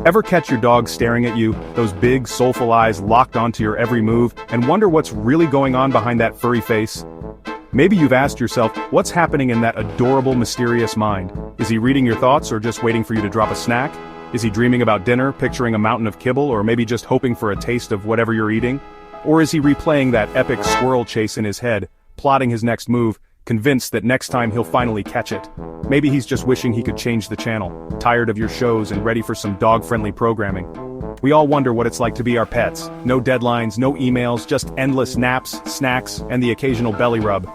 Ever catch your dog staring at you, those big, soulful eyes locked onto your every move, and wonder what's really going on behind that furry face? Maybe you've asked yourself, what's happening in that adorable, mysterious mind? Is he reading your thoughts or just waiting for you to drop a snack? Is he dreaming about dinner, picturing a mountain of kibble, or maybe just hoping for a taste of whatever you're eating? Or is he replaying that epic squirrel chase in his head, plotting his next move, convinced that next time he'll finally catch it? Maybe he's just wishing he could change the channel, tired of your shows and ready for some dog-friendly programming. We all wonder what it's like to be our pets. No deadlines, no emails, just endless naps, snacks, and the occasional belly rub.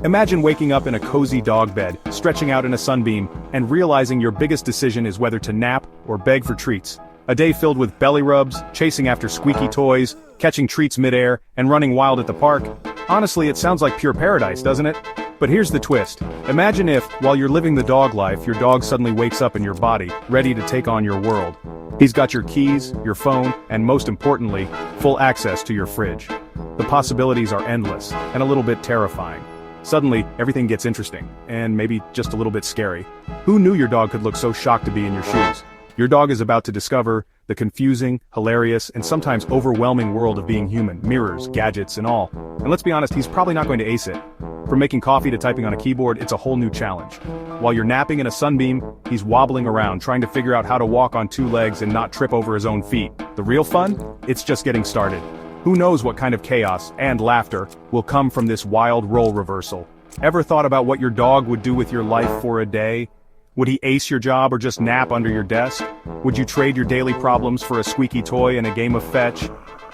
Imagine waking up in a cozy dog bed, stretching out in a sunbeam, and realizing your biggest decision is whether to nap or beg for treats. A day filled with belly rubs, chasing after squeaky toys, catching treats midair, and running wild at the park. Honestly, it sounds like pure paradise, doesn't it? But here's the twist. Imagine if, while you're living the dog life, your dog suddenly wakes up in your body, ready to take on your world. He's got your keys, your phone, and most importantly, full access to your fridge. The possibilities are endless, and a little bit terrifying. Suddenly, everything gets interesting, and maybe just a little bit scary. Who knew your dog could look so shocked to be in your shoes? Your dog is about to discover the confusing, hilarious, and sometimes overwhelming world of being human, mirrors, gadgets, and all. And let's be honest, he's probably not going to ace it. From making coffee to typing on a keyboard, it's a whole new challenge. While you're napping in a sunbeam, he's wobbling around, trying to figure out how to walk on two legs and not trip over his own feet. The real fun? It's just getting started. Who knows what kind of chaos, and laughter, will come from this wild role reversal? Ever thought about what your dog would do with your life for a day? Would he ace your job or just nap under your desk? Would you trade your daily problems for a squeaky toy and a game of fetch?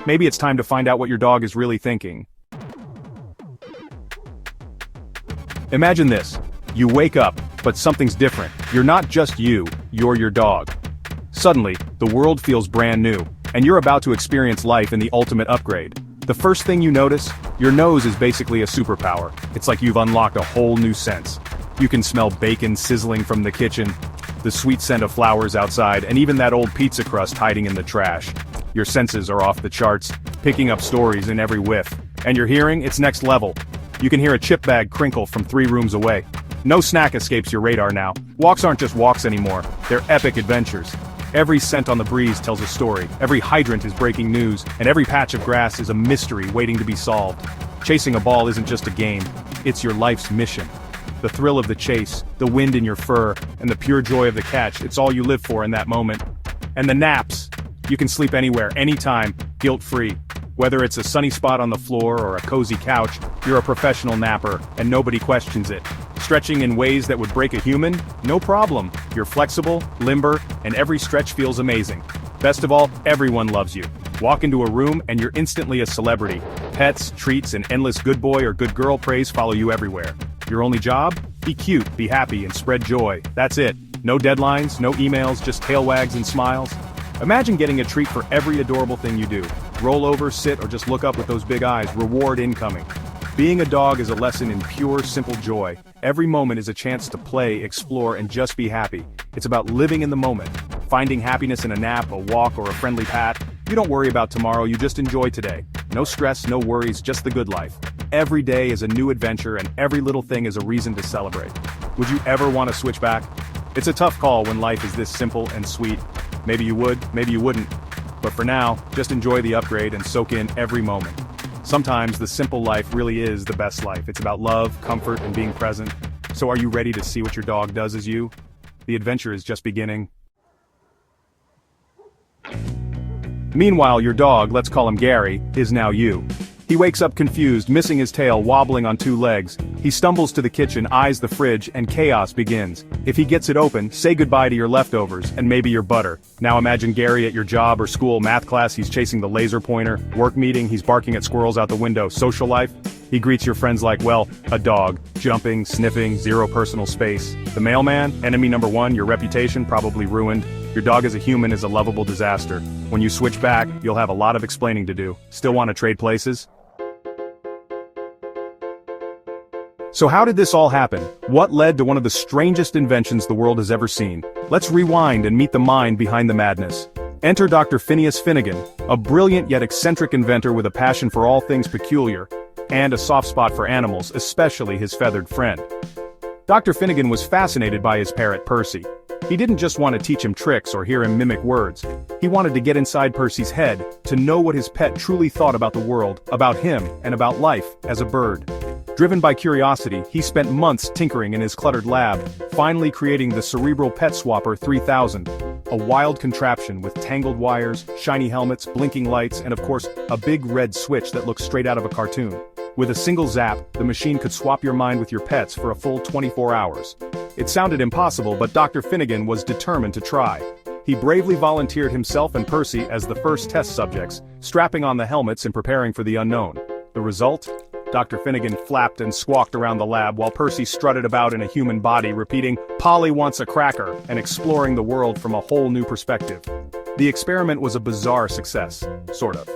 Maybe it's time to find out what your dog is really thinking. Imagine this. You wake up, but something's different. You're not just you, you're your dog. Suddenly, the world feels brand new, and you're about to experience life in the ultimate upgrade. The first thing you notice, your nose is basically a superpower. It's like you've unlocked a whole new sense. You can smell bacon sizzling from the kitchen, the sweet scent of flowers outside, and even that old pizza crust hiding in the trash. Your senses are off the charts, picking up stories in every whiff. And your hearing, it's next level. You can hear a chip bag crinkle from 3 rooms away. No snack escapes your radar now. Walks aren't just walks anymore, they're epic adventures. Every scent on the breeze tells a story, every hydrant is breaking news, and every patch of grass is a mystery waiting to be solved. Chasing a ball isn't just a game, it's your life's mission. The thrill of the chase, the wind in your fur, and the pure joy of the catch, it's all you live for in that moment. And the naps. You can sleep anywhere, anytime, guilt-free. Whether it's a sunny spot on the floor or a cozy couch, you're a professional napper, and nobody questions it. Stretching in ways that would break a human? No problem. You're flexible, limber, and every stretch feels amazing. Best of all, everyone loves you. Walk into a room and you're instantly a celebrity. Pets, treats, and endless good boy or good girl praise follow you everywhere. Your only job? Be cute, be happy, and spread joy. That's it. No deadlines, no emails, just tail wags and smiles. Imagine getting a treat for every adorable thing you do. Roll over, sit, or just look up with those big eyes. Reward incoming. Being a dog is a lesson in pure, simple joy. Every moment is a chance to play, explore, and just be happy. It's about living in the moment. Finding happiness in a nap, a walk, or a friendly pat. You don't worry about tomorrow, you just enjoy today. No stress, no worries, just the good life. Every day is a new adventure and every little thing is a reason to celebrate. Would you ever want to switch back? It's a tough call when life is this simple and sweet. Maybe you would, maybe you wouldn't. But for now, just enjoy the upgrade and soak in every moment. Sometimes the simple life really is the best life. It's about love, comfort, and being present. So are you ready to see what your dog does as you? The adventure is just beginning. Meanwhile, your dog, let's call him Gary, is now you. He wakes up confused, missing his tail, wobbling on 2 legs. He stumbles to the kitchen, eyes the fridge, and chaos begins. If he gets it open, say goodbye to your leftovers, and maybe your butter. Now imagine Gary at your job or school, math class, he's chasing the laser pointer. Work meeting, he's barking at squirrels out the window. Social life, he greets your friends like, well, a dog. Jumping, sniffing, zero personal space. The mailman, enemy number 1, your reputation probably ruined. Your dog as a human is a lovable disaster. When you switch back, you'll have a lot of explaining to do. Still want to trade places? So how did this all happen? What led to one of the strangest inventions the world has ever seen? Let's rewind and meet the mind behind the madness. Enter Dr. Phineas Finnegan, a brilliant yet eccentric inventor with a passion for all things peculiar, and a soft spot for animals, especially his feathered friend. Dr. Finnegan was fascinated by his parrot Percy. He didn't just want to teach him tricks or hear him mimic words. He wanted to get inside Percy's head, to know what his pet truly thought about the world, about him, and about life as a bird. Driven by curiosity, he spent months tinkering in his cluttered lab, finally creating the Cerebral Pet Swapper 3000, a wild contraption with tangled wires, shiny helmets, blinking lights, and of course, a big red switch that looks straight out of a cartoon. With a single zap, the machine could swap your mind with your pets for a full 24 hours. It sounded impossible, but Dr. Finnegan was determined to try. He bravely volunteered himself and Percy as the first test subjects, strapping on the helmets and preparing for the unknown. The result? Dr. Finnegan flapped and squawked around the lab while Percy strutted about in a human body repeating, "Polly wants a cracker," and exploring the world from a whole new perspective. The experiment was a bizarre success, sort of.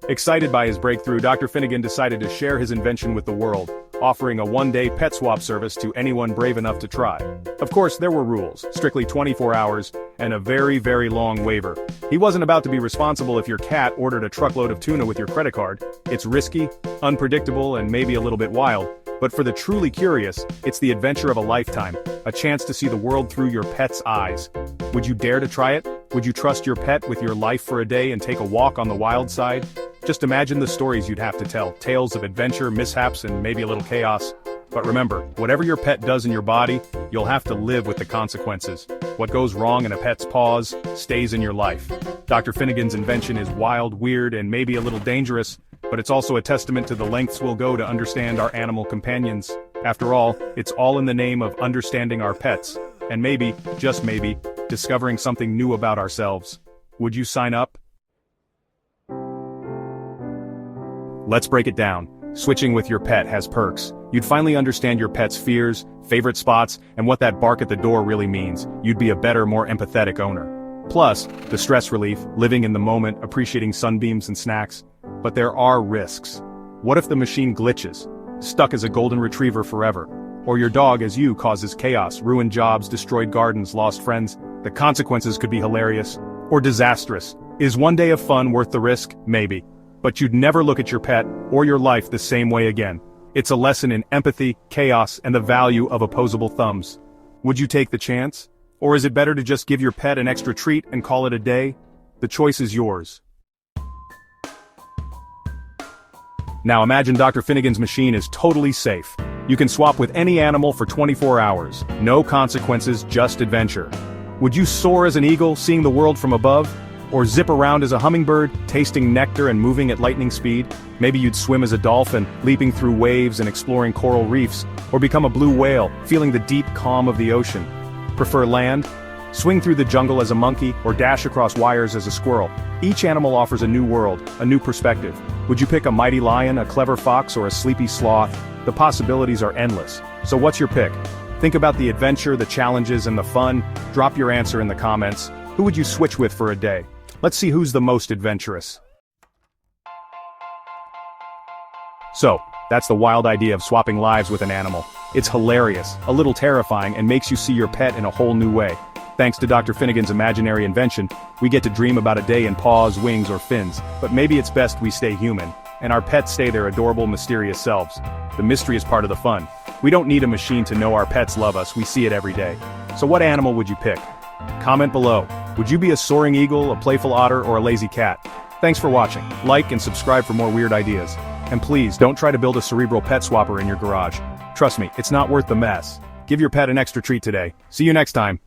Excited by his breakthrough, Dr. Finnegan decided to share his invention with the world, offering a one-day pet swap service to anyone brave enough to try. Of course, there were rules, strictly 24 hours, and a very, very long waiver. He wasn't about to be responsible if your cat ordered a truckload of tuna with your credit card. It's risky, unpredictable, and maybe a little bit wild, but for the truly curious, it's the adventure of a lifetime, a chance to see the world through your pet's eyes. Would you dare to try it? Would you trust your pet with your life for a day and take a walk on the wild side? Just imagine the stories you'd have to tell, tales of adventure, mishaps, and maybe a little chaos. But remember, whatever your pet does in your body, you'll have to live with the consequences. What goes wrong in a pet's paws, stays in your life. Dr. Finnegan's invention is wild, weird, and maybe a little dangerous, but it's also a testament to the lengths we'll go to understand our animal companions. After all, it's all in the name of understanding our pets, and maybe, just maybe, discovering something new about ourselves. Would you sign up? Let's break it down. Switching with your pet has perks. You'd finally understand your pet's fears, favorite spots, and what that bark at the door really means. You'd be a better, more empathetic owner. Plus, the stress relief, living in the moment, appreciating sunbeams and snacks. But there are risks. What if the machine glitches? Stuck as a golden retriever forever? Or your dog, as you, causes chaos, ruined jobs, destroyed gardens, lost friends? The consequences could be hilarious. Or disastrous. Is one day of fun worth the risk? Maybe. But you'd never look at your pet, or your life the same way again. It's a lesson in empathy, chaos, and the value of opposable thumbs. Would you take the chance? Or is it better to just give your pet an extra treat and call it a day? The choice is yours. Now imagine Dr. Finnegan's machine is totally safe. You can swap with any animal for 24 hours. No consequences, just adventure. Would you soar as an eagle, seeing the world from above? Or zip around as a hummingbird, tasting nectar and moving at lightning speed? Maybe you'd swim as a dolphin, leaping through waves and exploring coral reefs, or become a blue whale, feeling the deep calm of the ocean. Prefer land? Swing through the jungle as a monkey, or dash across wires as a squirrel. Each animal offers a new world, a new perspective. Would you pick a mighty lion, a clever fox, or a sleepy sloth? The possibilities are endless. So what's your pick? Think about the adventure, the challenges, and the fun. Drop your answer in the comments. Who would you switch with for a day? Let's see who's the most adventurous. So, that's the wild idea of swapping lives with an animal. It's hilarious, a little terrifying, and makes you see your pet in a whole new way. Thanks to Dr. Finnegan's imaginary invention, we get to dream about a day in paws, wings, or fins. But maybe it's best we stay human, and our pets stay their adorable, mysterious selves. The mystery is part of the fun. We don't need a machine to know our pets love us, we see it every day. So what animal would you pick? Comment below. Would you be a soaring eagle, a playful otter, or a lazy cat? Thanks for watching. Like and subscribe for more weird ideas. And please, don't try to build a cerebral pet swapper in your garage. Trust me, it's not worth the mess. Give your pet an extra treat today. See you next time.